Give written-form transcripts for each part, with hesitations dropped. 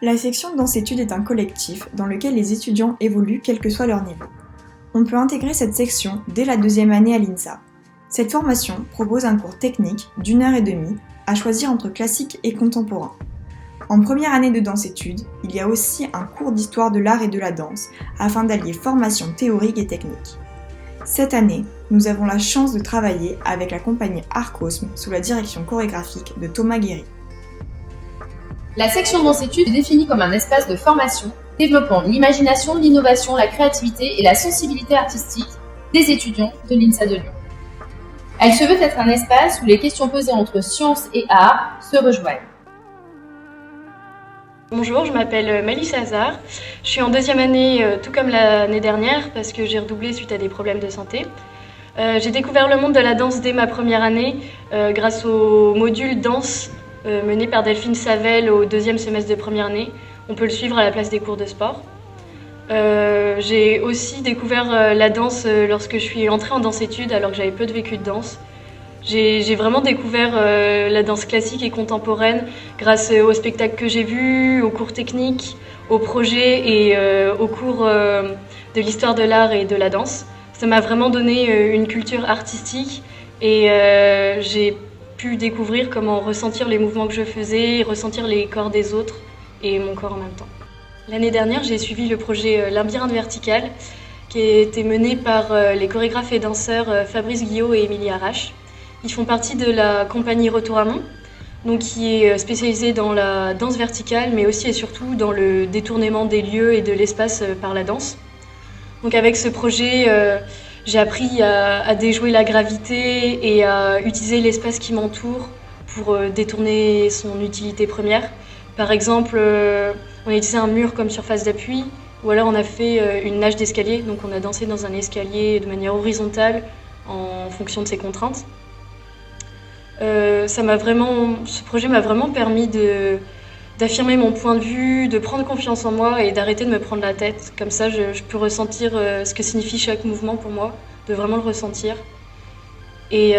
La section Danse-Études est un collectif dans lequel les étudiants évoluent quel que soit leur niveau. On peut intégrer cette section dès la 2e année à l'INSA. Cette formation propose un cours technique d'1h30 à choisir entre classique et contemporain. En première année de Danse-Études, il y a aussi un cours d'histoire de l'art et de la danse afin d'allier formation théorique et technique. Cette année, nous avons la chance de travailler avec la compagnie Arcosme sous la direction chorégraphique de Thomas Guéry. La section Danse-Études est définie comme un espace de formation développant l'imagination, l'innovation, la créativité et la sensibilité artistique des étudiants de l'INSA de Lyon. Elle se veut être un espace où les questions posées entre science et art se rejoignent. Bonjour, je m'appelle Mélissa Hazard. Je suis en 2e année, tout comme l'année dernière, parce que j'ai redoublé suite à des problèmes de santé. J'ai découvert le monde de la danse dès ma première année, grâce au module danse mené par Delphine Savel au 2e semestre de première année. On peut le suivre à la place des cours de sport. J'ai aussi découvert la danse lorsque je suis entrée en danse-études, alors que j'avais peu de vécu de danse. J'ai vraiment découvert la danse classique et contemporaine grâce aux spectacles que j'ai vus, aux cours techniques, aux projets et aux cours de l'histoire de l'art et de la danse. Ça m'a vraiment donné une culture artistique et j'ai pu découvrir comment ressentir les mouvements que je faisais, ressentir les corps des autres et mon corps en même temps. L'année dernière, j'ai suivi le projet Labyrinthe vertical qui a été mené par les chorégraphes et danseurs Fabrice Guillot et Émilie Arrache. Ils font partie de la compagnie Retour à Mont, donc qui est spécialisée dans la danse verticale, mais aussi et surtout dans le détournement des lieux et de l'espace par la danse. Donc avec ce projet, j'ai appris à déjouer la gravité et à utiliser l'espace qui m'entoure pour détourner son utilité première. Par exemple, on a utilisé un mur comme surface d'appui, ou alors on a fait une nage d'escalier, donc on a dansé dans un escalier de manière horizontale en fonction de ses contraintes. Ce projet m'a vraiment permis d'affirmer mon point de vue, de prendre confiance en moi et d'arrêter de me prendre la tête. Comme ça, je peux ressentir ce que signifie chaque mouvement pour moi, de vraiment le ressentir. Et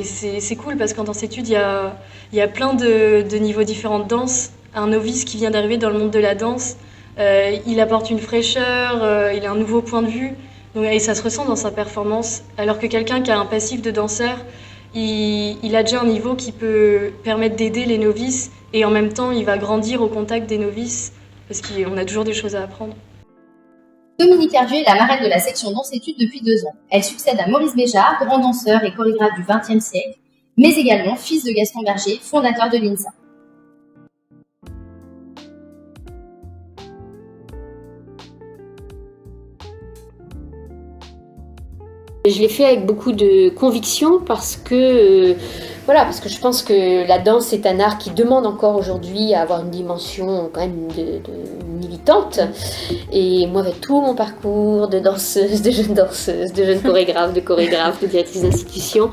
c'est cool parce qu'en danse-études, il y a plein de niveaux différents de danse. Un novice qui vient d'arriver dans le monde de la danse, il apporte une fraîcheur, il a un nouveau point de vue, et ça se ressent dans sa performance. Alors que quelqu'un qui a un passif de danseur, il a déjà un niveau qui peut permettre d'aider les novices et en même temps il va grandir au contact des novices parce qu'on a toujours des choses à apprendre. Dominique Hervieux est la marraine de la section Danse-Études depuis 2 ans. Elle succède à Maurice Béjart, grand danseur et chorégraphe du XXe siècle, mais également fils de Gaston Berger, fondateur de l'INSA. Je l'ai fait avec beaucoup de conviction parce que je pense que la danse est un art qui demande encore aujourd'hui à avoir une dimension quand même de militante. Et moi, avec tout mon parcours de danseuse, de jeune chorégraphe, de directrice d'institution,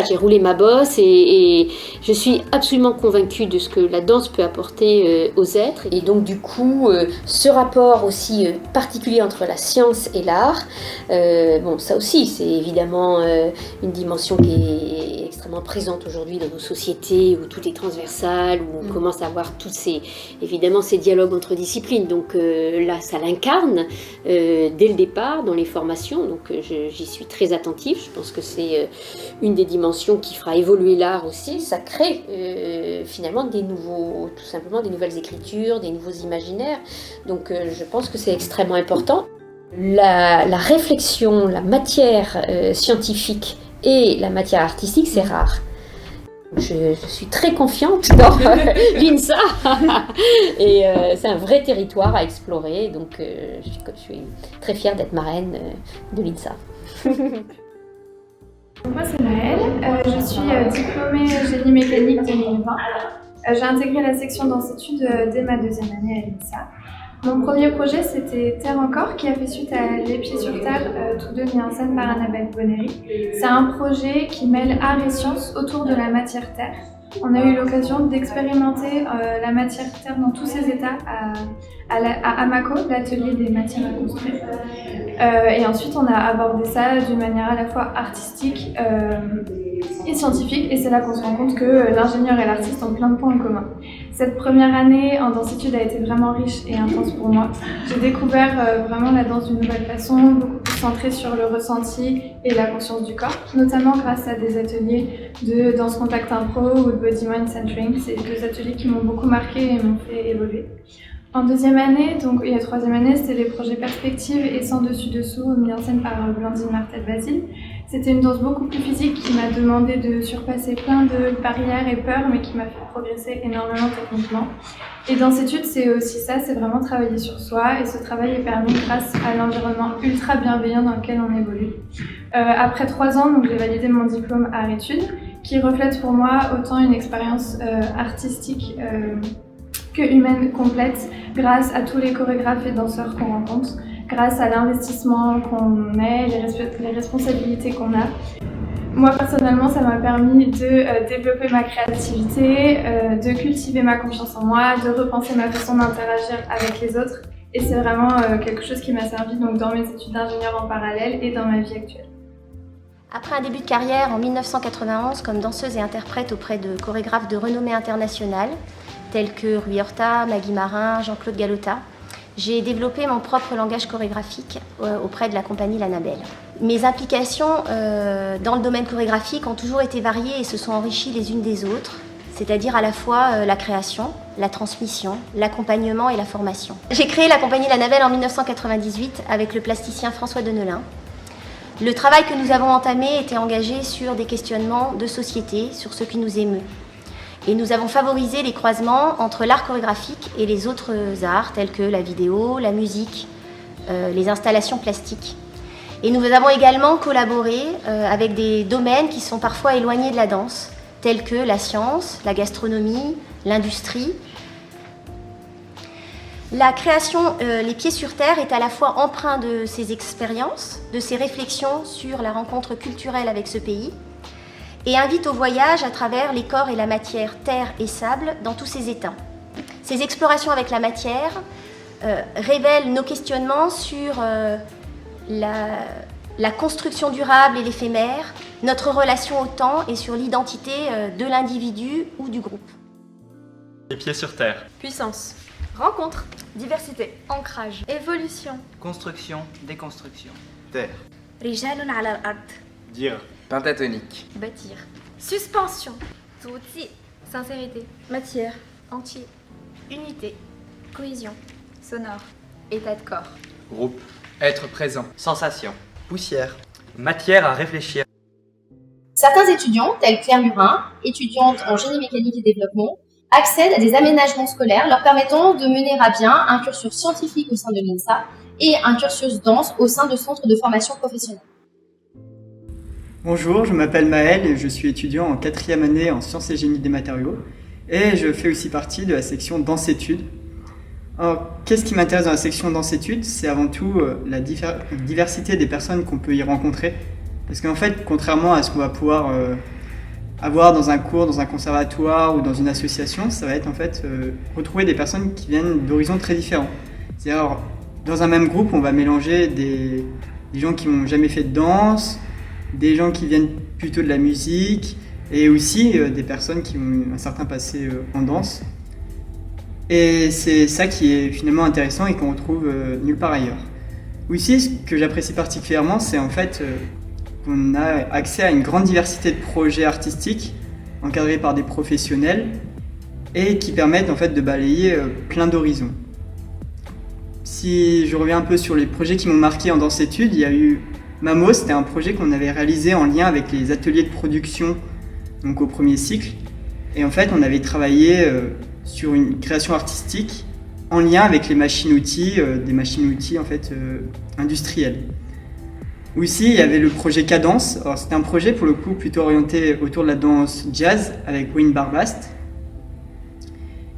j'ai roulé ma bosse et je suis absolument convaincue de ce que la danse peut apporter aux êtres. Et donc du coup, ce rapport aussi particulier entre la science et l'art, ça aussi, c'est évidemment une dimension qui est extrêmement présente aujourd'hui dans nos sociétés où tout est transversal, où on commence à avoir tous ces dialogues entre disciplines. Donc là, ça l'incarne dès le départ dans les formations. Donc j'y suis très attentive. Je pense que c'est une des dimensions qui fera évoluer l'art aussi. Ça crée finalement tout simplement des nouvelles écritures, des nouveaux imaginaires. Donc je pense que c'est extrêmement important. La réflexion, la matière scientifique et la matière artistique, c'est rare. Je suis très confiante dans l'INSA et c'est un vrai territoire à explorer. Donc je suis très fière d'être marraine de l'INSA. Moi c'est Maëlle, je suis diplômée génie mécanique 2020. J'ai intégré la section Danse-Études dès ma 2e année à l'INSA. Mon premier projet c'était Terre encore qui a fait suite à Les Pieds sur Terre, tous deux mis en scène par Annabelle Bonnery. C'est un projet qui mêle art et science autour de la matière terre. On a eu l'occasion d'expérimenter la matière terre dans tous ses états à Amaco, l'atelier des matières à construire. Et ensuite, on a abordé ça d'une manière à la fois artistique et scientifique, et c'est là qu'on se rend compte que l'ingénieur et l'artiste ont plein de points en commun. Cette première année en danse-études a été vraiment riche et intense pour moi. J'ai découvert vraiment la danse d'une nouvelle façon, beaucoup plus centrée sur le ressenti et la conscience du corps, notamment grâce à des ateliers de danse contact impro ou de body mind centering. C'est deux ateliers qui m'ont beaucoup marqué et m'ont fait évoluer. En deuxième année, donc et la troisième année, c'était les projets Perspectives et Sans dessus-dessous, mis en scène par Blandine Martel-Basile. C'était une danse beaucoup plus physique qui m'a demandé de surpasser plein de barrières et peurs, mais qui m'a fait progresser énormément techniquement. Et dans cette étude, c'est aussi ça, c'est vraiment travailler sur soi, et ce travail est permis grâce à l'environnement ultra bienveillant dans lequel on évolue. Après 3 ans, donc j'ai validé mon diplôme Art Études, qui reflète pour moi autant une expérience artistique que humaine complète, grâce à tous les chorégraphes et danseurs qu'on rencontre, grâce à l'investissement qu'on met, les responsabilités qu'on a. Moi personnellement, ça m'a permis de développer ma créativité, de cultiver ma confiance en moi, de repenser ma façon d'interagir avec les autres. Et c'est vraiment quelque chose qui m'a servi donc, dans mes études d'ingénieur en parallèle et dans ma vie actuelle. Après un début de carrière en 1991 comme danseuse et interprète auprès de chorégraphes de renommée internationale, tels que Rui Horta, Maggie Marin, Jean-Claude Galota, j'ai développé mon propre langage chorégraphique auprès de la compagnie L'Annabelle. Mes implications dans le domaine chorégraphique ont toujours été variées et se sont enrichies les unes des autres, c'est-à-dire à la fois la création, la transmission, l'accompagnement et la formation. J'ai créé la compagnie L'Annabelle en 1998 avec le plasticien François Denelin. Le travail que nous avons entamé était engagé sur des questionnements de société, sur ce qui nous émeut. Et nous avons favorisé les croisements entre l'art chorégraphique et les autres arts, tels que la vidéo, la musique, les installations plastiques. Et nous avons également collaboré avec des domaines qui sont parfois éloignés de la danse, tels que la science, la gastronomie, l'industrie. La création Les Pieds sur Terre est à la fois empreinte de ces expériences, de ces réflexions sur la rencontre culturelle avec ce pays, et invite au voyage à travers les corps et la matière, terre et sable, dans tous ses états. Ces explorations avec la matière révèlent nos questionnements sur la construction durable et l'éphémère, notre relation au temps et sur l'identité de l'individu ou du groupe. Les pieds sur terre. Puissance. Rencontre. Diversité. Ancrage. Évolution. Construction, déconstruction. Terre. رجال على الأرض. Dire. Pentatonique. Bâtir. Suspension. Zuzi. Sincérité. Matière. Entier. Unité. Cohésion. Sonore. État de corps. Groupe. Être présent. Sensation. Poussière. Matière à réfléchir. Certains étudiants, tels Claire Murin, étudiante en génie mécanique et développement, accèdent à des aménagements scolaires leur permettant de mener à bien un cursus scientifique au sein de l'INSA et un cursus danse au sein de centres de formation professionnelle. Bonjour, je m'appelle Maël et je suis étudiant en 4e année en sciences et génie des matériaux et je fais aussi partie de la section danse-études. Alors, qu'est-ce qui m'intéresse dans la section danse-études? C'est avant tout la diversité des personnes qu'on peut y rencontrer. Parce qu'en fait, contrairement à ce qu'on va pouvoir avoir dans un cours, dans un conservatoire ou dans une association, ça va être en fait retrouver des personnes qui viennent d'horizons très différents. C'est-à-dire, dans un même groupe, on va mélanger des gens qui n'ont jamais fait de danse, des gens qui viennent plutôt de la musique et aussi des personnes qui ont un certain passé en danse. Et c'est ça qui est finalement intéressant et qu'on retrouve nulle part ailleurs. Aussi, ce que j'apprécie particulièrement, c'est en fait qu'on a accès à une grande diversité de projets artistiques encadrés par des professionnels et qui permettent en fait de balayer plein d'horizons. Si je reviens un peu sur les projets qui m'ont marqué en danse-études, il y a eu Mamo, c'était un projet qu'on avait réalisé en lien avec les ateliers de production donc au premier cycle. Et en fait, on avait travaillé sur une création artistique en lien avec les machines-outils, des machines-outils en fait industrielles. Aussi, il y avait le projet Cadence. Alors, c'était un projet pour le coup plutôt orienté autour de la danse jazz avec Wayne Barbast.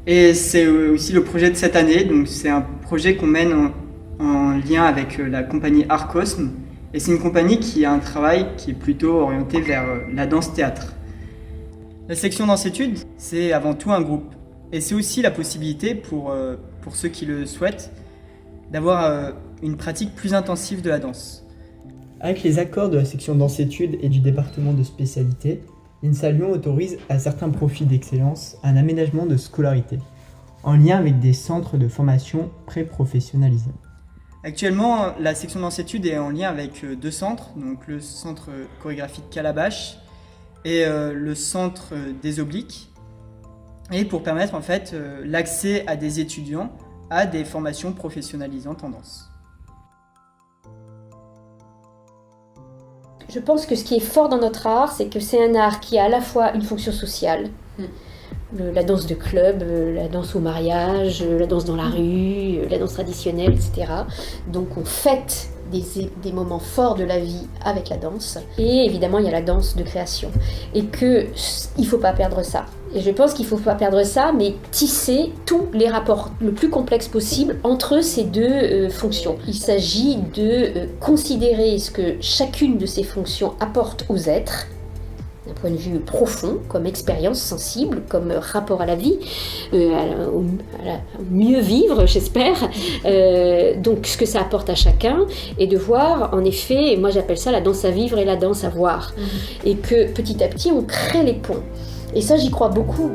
Et c'est aussi le projet de cette année. Donc, c'est un projet qu'on mène en lien avec la compagnie Arcosme. Et c'est une compagnie qui a un travail qui est plutôt orienté vers la danse-théâtre. La section Danse-Études, c'est avant tout un groupe. Et c'est aussi la possibilité pour ceux qui le souhaitent d'avoir une pratique plus intensive de la danse. Avec les accords de la section Danse-Études et du département de spécialité, l'INSA Lyon autorise à certains profils d'excellence un aménagement de scolarité, en lien avec des centres de formation pré-professionnalisés. Actuellement, la section Danse-Études est en lien avec 2 centres, donc le centre chorégraphique Calabash et le centre des Obliques, et pour permettre en fait l'accès à des étudiants à des formations professionnalisantes en danse. Je pense que ce qui est fort dans notre art, c'est que c'est un art qui a à la fois une fonction sociale, la danse de club, la danse au mariage, la danse dans la rue, la danse traditionnelle, etc. Donc on fête des moments forts de la vie avec la danse. Et évidemment, il y a la danse de création. Et qu'il ne faut pas perdre ça. Et je pense qu'il ne faut pas perdre ça, mais tisser tous les rapports le plus complexes possible entre ces 2 fonctions. Il s'agit de considérer ce que chacune de ces fonctions apporte aux êtres, d'un point de vue profond, comme expérience sensible, comme rapport à la vie, à mieux vivre, j'espère, donc ce que ça apporte à chacun, et de voir, en effet, moi j'appelle ça la danse à vivre et la danse à voir, et que petit à petit on crée les ponts. Et ça, j'y crois beaucoup.